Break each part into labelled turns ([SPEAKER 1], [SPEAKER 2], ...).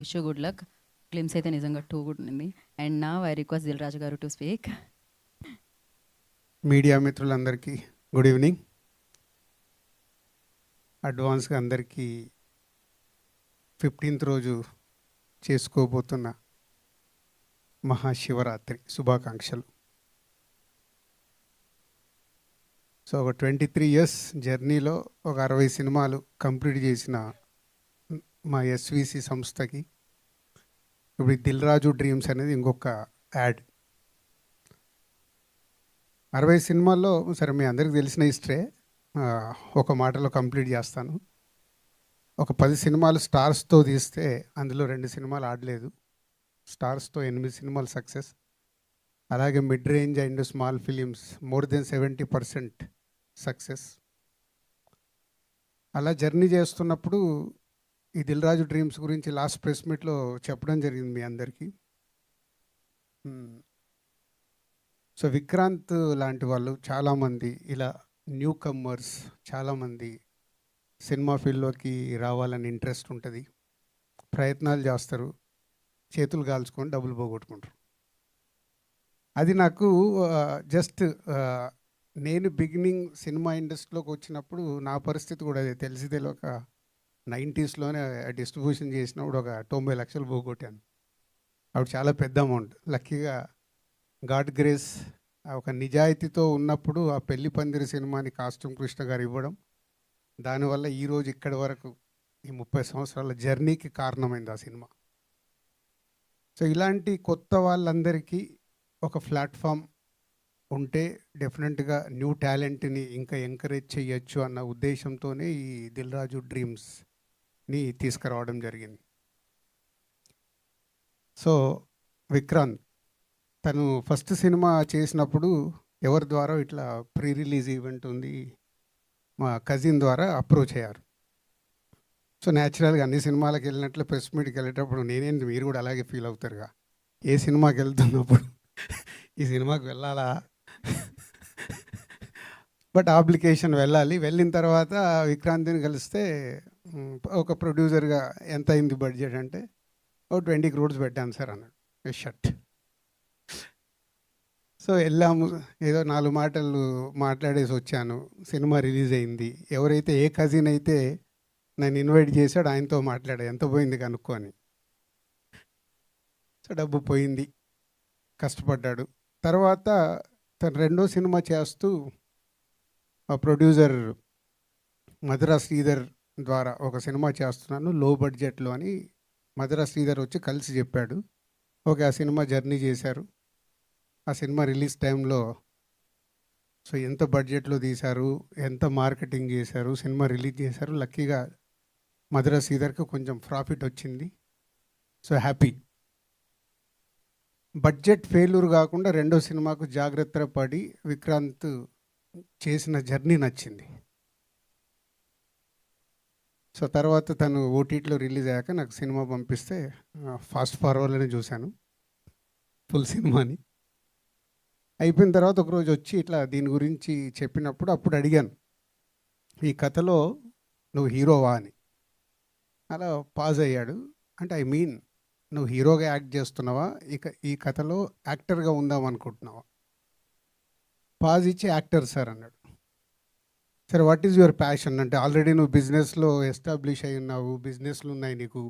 [SPEAKER 1] Wish you good luck. క్లిమ్స్ అయితే నిజంగా too good ఉంది. అండ్ నా ఐ రిక్వెస్ట్ దిల్ రాజు గారు టు స్పీక్.
[SPEAKER 2] మీడియా మిత్రులందరికీ గుడ్ ఈవినింగ్. అడ్వాన్స్గా అందరికీ 15th రోజు చేసుకోబోతున్న మహాశివరాత్రి శుభాకాంక్షలు. సో ఒక 23 years జర్నీలో ఒక 60 సినిమాలు కంప్లీట్ చేసిన మా ఎస్విసి సంస్థకి ఇప్పుడు దిల్ రాజు డ్రీమ్స్ అనేది ఇంకొక యాడ్. 60 సినిమాల్లో సరే మీ అందరికీ తెలిసిన హిస్టరీ ఒక మాటలో కంప్లీట్ చేస్తాను. ఒక 10 సినిమాలు స్టార్స్తో తీస్తే అందులో 2 సినిమాలు ఆడలేదు. స్టార్స్తో 8 సినిమాలు సక్సెస్. అలాగే mid range and small films more than 70% success. అలా జర్నీ చేస్తున్నప్పుడు ఈ దిల్ రాజు డ్రీమ్స్ గురించి లాస్ట్ ప్రెస్ మీట్లో చెప్పడం జరిగింది మీ అందరికీ. సో విక్రాంత్ లాంటి వాళ్ళు చాలామంది ఇలా న్యూ కమ్మర్స్ చాలామంది సినిమా ఫీల్డ్లోకి రావాలని ఇంట్రెస్ట్ ఉంటుంది, ప్రయత్నాలు చేస్తారు, చేతులు కాల్చుకొని డబ్బులు పోగొట్టుకుంటారు. అది నాకు జస్ట్ నేను బిగినింగ్ సినిమా ఇండస్ట్రీలోకి వచ్చినప్పుడు నా పరిస్థితి కూడా అదే. తెలిసి తెలియక 90sలోనే డిస్ట్రిబ్యూషన్ చేసినప్పుడు ఒక 90 లక్షలు పోగొట్టాను. అప్పుడు చాలా పెద్ద అమౌంట్. లక్కీగా గాడ్ గ్రేస్ ఒక నిజాయితీతో ఉన్నప్పుడు ఆ పెళ్లి పందిరి సినిమాని కాస్ట్యూమ్ కృష్ణ గారు ఇవ్వడం, దానివల్ల ఈరోజు ఇక్కడి వరకు ఈ 30 సంవత్సరాల జర్నీకి కారణమైంది ఆ సినిమా. సో ఇలాంటి కొత్త వాళ్ళందరికీ ఒక ప్లాట్ఫామ్ ఉంటే డెఫినెట్గా న్యూ టాలెంట్ని ఇంకా ఎంకరేజ్ చేయొచ్చు అన్న ఉద్దేశంతోనే ఈ దిల్ రాజు డ్రీమ్స్ని తీసుకురావడం జరిగింది. సో విక్రాంత్ తను ఫస్ట్ సినిమా చేసినప్పుడు ఎవరి ద్వారా ఇట్లా ప్రీ రిలీజ్ ఈవెంట్ ఉంది, మా కజిన్ ద్వారా అప్రోచ్ అయ్యారు. సో న్యాచురల్గా అన్ని సినిమాలకు వెళ్ళినట్లు ప్రెస్ మీట్కి వెళ్ళేటప్పుడు నేనేంటి మీరు కూడా అలాగే ఫీల్ అవుతారుగా, ఏ సినిమాకి వెళ్తున్నప్పుడు ఈ సినిమాకి వెళ్ళాలా బట్ అప్లికేషన్ వెళ్ళాలి. వెళ్ళిన తర్వాత విక్రాంతిని కలిస్తే ఒక ప్రొడ్యూసర్గా ఎంత అయింది బడ్జెట్ అంటే ఒక 20 crores పెట్టాను సార్ అన్నాడు. షట్. సో వెళ్ళాము, ఏదో 4 మాటలు మాట్లాడేసి వచ్చాను. సినిమా రిలీజ్ అయింది. ఎవరైతే ఏ కజిన్ అయితే నన్ను ఇన్వైట్ చేశాడు ఆయనతో మాట్లాడా, ఎంత పోయింది కనుక్కొని. సో డబ్బు పోయింది, కష్టపడ్డాడు. తర్వాత తను రెండో సినిమా చేస్తూ ఆ ప్రొడ్యూసర్ మధురా శ్రీధర్ ద్వారా ఒక సినిమా చేస్తున్నాను లో బడ్జెట్లో అని మధురా శ్రీధర్ వచ్చి కలిసి చెప్పాడు. ఓకే, ఆ సినిమా జర్నీ చేశారు. ఆ సినిమా రిలీజ్ టైంలో సో ఎంత బడ్జెట్లో తీశారు, ఎంత మార్కెటింగ్ చేశారు, సినిమా రిలీజ్ చేశారు. లక్కీగా మధురా శ్రీధర్కి కొంచెం ప్రాఫిట్ వచ్చింది. So happy. బడ్జెట్ ఫెయిల్యూర్ కాకుండా రెండో సినిమాకు జాగ్రత్త పడి విక్రాంత్ చేసిన జర్నీ నచ్చింది. సో తర్వాత తను ఓటీటీలో రిలీజ్ అయ్యాక నాకు సినిమా పంపిస్తే ఫాస్ట్ ఫార్వర్డ్లోనే చూశాను ఫుల్ సినిమాని. అయిపోయిన తర్వాత ఒకరోజు వచ్చి ఇట్లా దీని గురించి చెప్పినప్పుడు అప్పుడు అడిగాను, ఈ కథలో నువ్వు హీరోవా అని. అలా పాజ్ అయ్యాడు. అంటే ఐ మీన్ నువ్వు హీరోగా యాక్ట్ చేస్తున్నావా, ఇక ఈ కథలో యాక్టర్గా ఉందాం అనుకుంటున్నావా? పాజ్ ఇచ్చి యాక్టర్ సార్ అన్నాడు. సరే వాట్ ఈజ్ యువర్ ప్యాషన్ అంటే, ఆల్రెడీ నువ్వు బిజినెస్లో ఎస్టాబ్లిష్ అయి ఉన్నావు, బిజినెస్లు ఉన్నాయి నీకు,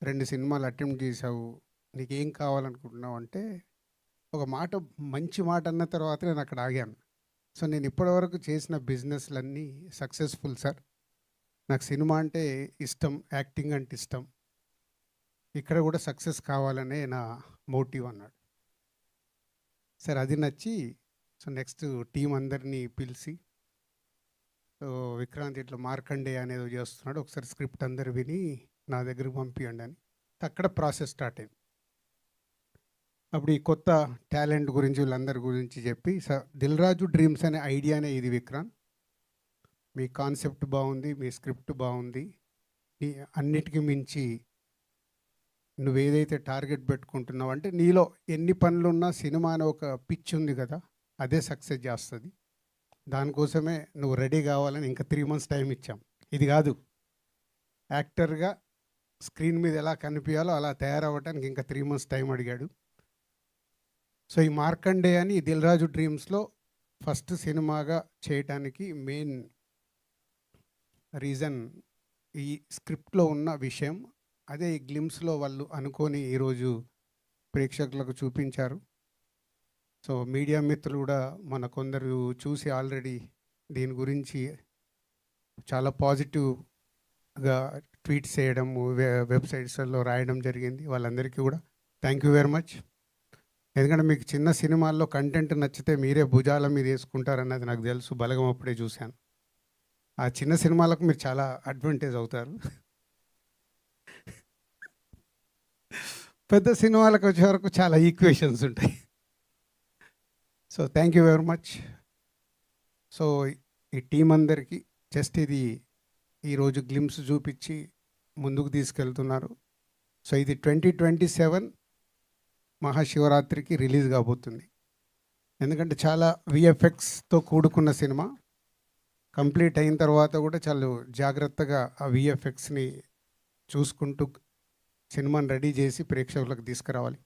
[SPEAKER 2] 2 సినిమాలు అటెంప్ట్ చేసావు, నీకేం కావాలనుకుంటున్నావు అంటే ఒక మాట, మంచి మాట అన్న తర్వాత నేను అక్కడ ఆగాను. సో నేను ఇప్పటివరకు చేసిన బిజినెస్లన్నీ సక్సెస్ఫుల్ సార్, నాకు సినిమా అంటే ఇష్టం, యాక్టింగ్ అంటే ఇష్టం, ఇక్కడ కూడా సక్సెస్ కావాలనే నా మోటివ్ అన్నాడు. సరే అది నచ్చి సో నెక్స్ట్ టీం అందరినీ పిలిచి, సో విక్రాంత్ ఇట్లా మార్కండే అనేది చేస్తున్నాడు, ఒకసారి స్క్రిప్ట్ అందరు విని నా దగ్గరకు పంపించండి అని. అక్కడ ప్రాసెస్ స్టార్ట్ అయింది. అప్పుడు ఈ కొత్త టాలెంట్ గురించి వీళ్ళందరి గురించి చెప్పి, దిల్ రాజు డ్రీమ్స్ అనే ఐడియానే ఇది విక్రాంత్, మీ కాన్సెప్ట్ బాగుంది, మీ స్క్రిప్ట్ బాగుంది, అన్నిటికీ మించి నువ్వేదైతే టార్గెట్ పెట్టుకుంటున్నావు అంటే నీలో ఎన్ని పనులున్నా సినిమా అనే ఒక పిచ్ ఉంది కదా, అదే సక్సెస్ చేస్తుంది. దానికోసమే నువ్వు రెడీ కావాలని ఇంకా 3 months టైం ఇచ్చాం. ఇది కాదు, యాక్టర్గా స్క్రీన్ మీద ఎలా కనిపించాలో అలా తయారవ్వటానికి ఇంకా 3 మంత్స్ టైం అడిగాడు. సో ఈ మార్కండే అని దిల్ రాజు డ్రీమ్స్లో ఫస్ట్ సినిమాగా చేయటానికి మెయిన్ రీజన్ ఈ స్క్రిప్ట్లో ఉన్న విషయం. అదే ఈ గ్లిమ్స్లో వాళ్ళు అనుకొని ఈరోజు ప్రేక్షకులకు చూపించారు. సో మీడియా మిత్రులు కూడా మన కొందరు చూసి ఆల్రెడీ దీని గురించి చాలా పాజిటివ్గా ట్వీట్స్ చేయడం, వెబ్సైట్స్లో రాయడం జరిగింది. వాళ్ళందరికీ కూడా థ్యాంక్ యూ వెరీ మచ్. ఎందుకంటే మీకు చిన్న సినిమాల్లో కంటెంట్ నచ్చితే మీరే భుజాల మీద వేసుకుంటారన్నది నాకు తెలుసు. బలగం అప్పుడే చూశాను. ఆ చిన్న సినిమాలకు మీరు చాలా అడ్వాంటేజ్ అవుతారు. పెద్ద సినిమాలకు వచ్చే వరకు చాలా ఈక్వేషన్స్ ఉంటాయి. So thank you very much. So ఈ టీం అందరికీ జస్ట్ ఇది ఈరోజు గ్లిమ్స్ చూపించి ముందుకు తీసుకెళ్తున్నారు. సో ఇది 2027 మహాశివరాత్రికి రిలీజ్ కాబోతుంది. ఎందుకంటే చాలా విఎఫ్ఎక్స్తో కూడుకున్న సినిమా. కంప్లీట్ అయిన తర్వాత కూడా చాలా జాగ్రత్తగా ఆ విఎఫ్ఎక్స్ని చూసుకుంటూ సినిమాని రెడీ చేసి ప్రేక్షకులకు తీసుకురావాలి.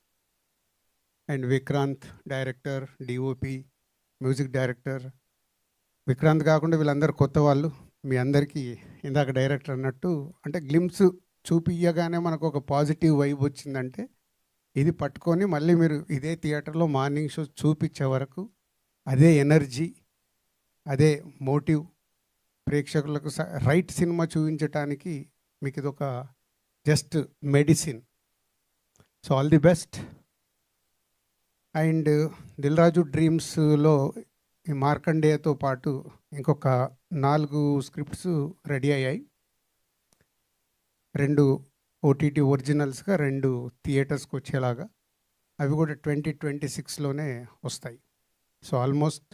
[SPEAKER 2] And Vikrant director, DOP, music director. Vikrant కాకుండా వీళ్ళందరూ కొత్త వాళ్ళు. మీ అందరికీ ఇందాక డైరెక్టర్ అన్నట్టు అంటే గ్లిమ్స్ చూపియగానే మనకు ఒక పాజిటివ్ వైబ్ వచ్చిందంటే ఇది పట్టుకొని మళ్ళీ మీరు ఇదే థియేటర్లో మార్నింగ్ షో చూపించే వరకు అదే ఎనర్జీ, అదే మోటివ్ ప్రేక్షకులకు రైట్ సినిమా చూపించటానికి మీకు ఇది ఒక just medicine. So all the best. And Dil Raju డ్రీమ్స్లో ఈ మార్కండేయతో పాటు ఇంకొక 4 స్క్రిప్ట్స్ రెడీ అయ్యాయి. 2 ఓటీటీ ఒరిజినల్స్గా, 2 థియేటర్స్కి వచ్చేలాగా. అవి కూడా 2026లోనే వస్తాయి. సో ఆల్మోస్ట్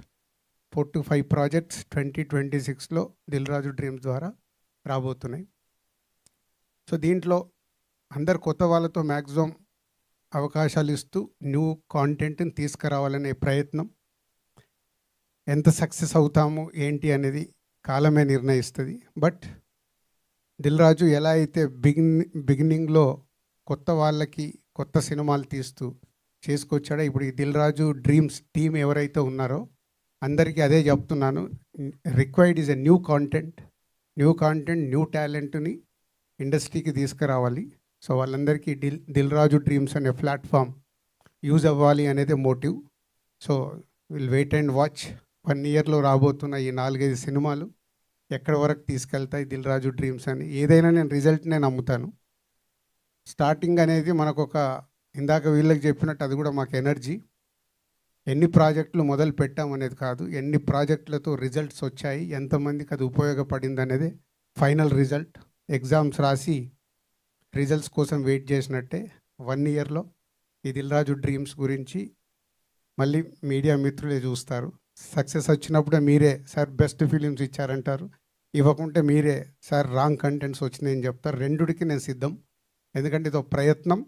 [SPEAKER 2] 4 to 5 ప్రాజెక్ట్స్ 2026లో దిల్ రాజు డ్రీమ్స్ ద్వారా రాబోతున్నాయి. సో దీంట్లో అందరు కొత్త వాళ్ళతో మ్యాక్సిమం అవకాశాలు ఇస్తూ న్యూ కాంటెంట్ని తీసుకురావాలనే ప్రయత్నం. ఎంత సక్సెస్ అవుతాము ఏంటి అనేది కాలమే నిర్ణయిస్తుంది. బట్ దిల్ రాజు ఎలా అయితే బిగినింగ్లో కొత్త వాళ్ళకి కొత్త సినిమాలు తీస్తూ చేసుకొచ్చాడో, ఇప్పుడు ఈ దిల్ రాజు డ్రీమ్స్ టీం ఎవరైతే ఉన్నారో అందరికీ అదే చెప్తున్నాను. Required is a new content, new టాలెంట్ని ఇండస్ట్రీకి తీసుకురావాలి. సో వాళ్ళందరికీ దిల్ రాజు డ్రీమ్స్ అనే ప్లాట్ఫామ్ యూజ్ అవ్వాలి అనేది motive. So will wait and watch. 1 ఇయర్లో రాబోతున్న ఈ 4-5 సినిమాలు ఎక్కడి వరకు తీసుకెళ్తాయి దిల్ రాజు డ్రీమ్స్ అని. ఏదైనా నేను రిజల్ట్నే నమ్ముతాను. స్టార్టింగ్ అనేది మనకు ఒక ఇందాక వీళ్ళకి చెప్పినట్టు అది కూడా మాకు ఎనర్జీ. ఎన్ని ప్రాజెక్టులు మొదలు పెట్టామనేది కాదు, ఎన్ని ప్రాజెక్టులతో రిజల్ట్స్ వచ్చాయి, ఎంతమందికి అది ఉపయోగపడింది అనేది ఫైనల్ రిజల్ట్. ఎగ్జామ్స్ రాసి రిజల్ట్స్ కోసం వెయిట్ చేసినట్టే 1 ఇయర్లో ఈ దిల్ రాజు డ్రీమ్స్ గురించి మళ్ళీ మీడియా మిత్రులే చూస్తారు. సక్సెస్ వచ్చినప్పుడే మీరే సార్ బెస్ట్ ఫిలిమ్స్ ఇచ్చారంటారు, ఇవ్వకుంటే మీరే సార్ రాంగ్ కంటెంట్స్ వచ్చినాయని చెప్తారు. రెండుకి నేను సిద్ధం. ఎందుకంటే ఇది ఒక ప్రయత్నం.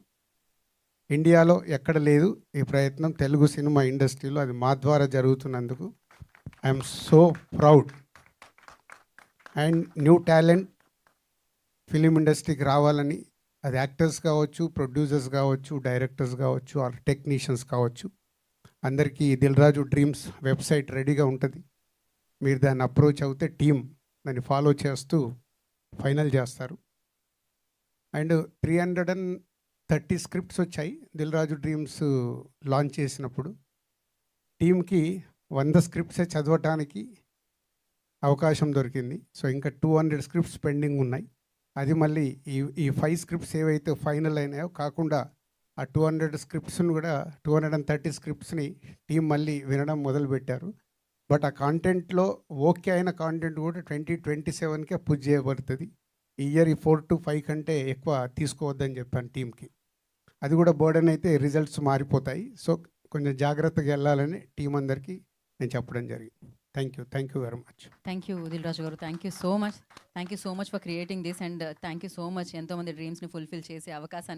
[SPEAKER 2] ఇండియాలో ఎక్కడ లేదు ఈ ప్రయత్నం. తెలుగు సినిమా ఇండస్ట్రీలో అది మా ద్వారా జరుగుతున్నందుకు I'm so proud. And new talent film ఇండస్ట్రీకి రావాలని, అది యాక్టర్స్ కావచ్చు, ప్రొడ్యూసర్స్ కావచ్చు, డైరెక్టర్స్ కావచ్చు, ఆర్ టెక్నీషియన్స్ కావచ్చు, అందరికీ దిల్ రాజు డ్రీమ్స్ వెబ్సైట్ రెడీగా ఉంటుంది. మీరు దాన్ని అప్రోచ్ అవుతే టీం దాన్ని ఫాలో చేస్తూ ఫైనల్ చేస్తారు. అండ్ 330 స్క్రిప్ట్స్ వచ్చాయి దిల్ రాజు డ్రీమ్స్ లాంచ్ చేసినప్పుడు. టీంకి 100 స్క్రిప్ట్సే చదవటానికి అవకాశం దొరికింది. సో ఇంకా 200 స్క్రిప్ట్స్ పెండింగ్ ఉన్నాయి. అది మళ్ళీ ఈ 5 స్క్రిప్ట్స్ ఏవైతే ఫైనల్ అయినాయో కాకుండా ఆ 200 స్క్రిప్ట్స్ని కూడా 230 స్క్రిప్ట్స్ని టీం మళ్ళీ వినడం మొదలుపెట్టారు. బట్ ఆ కాంటెంట్లో ఓకే అయిన కాంటెంట్ కూడా 2027కే పుష్ చేయబడుతుంది. ఈ ఇయర్ ఈ 4 to 5 కంటే ఎక్కువ తీసుకోవద్దని చెప్పాను టీంకి. అది కూడా బర్డెన్ అయితే రిజల్ట్స్ మారిపోతాయి. సో కొంచెం జాగ్రత్తగా వెళ్ళాలని టీం అందరికీ నేను చెప్పడం జరిగింది. Thank you very much.
[SPEAKER 1] Thank you Dil Raju garu. Thank you so much for creating this. And thank you so much ఎంతోమంది డ్రీమ్స్ని ఫుల్ఫిల్ చేసే అవకాశాన్ని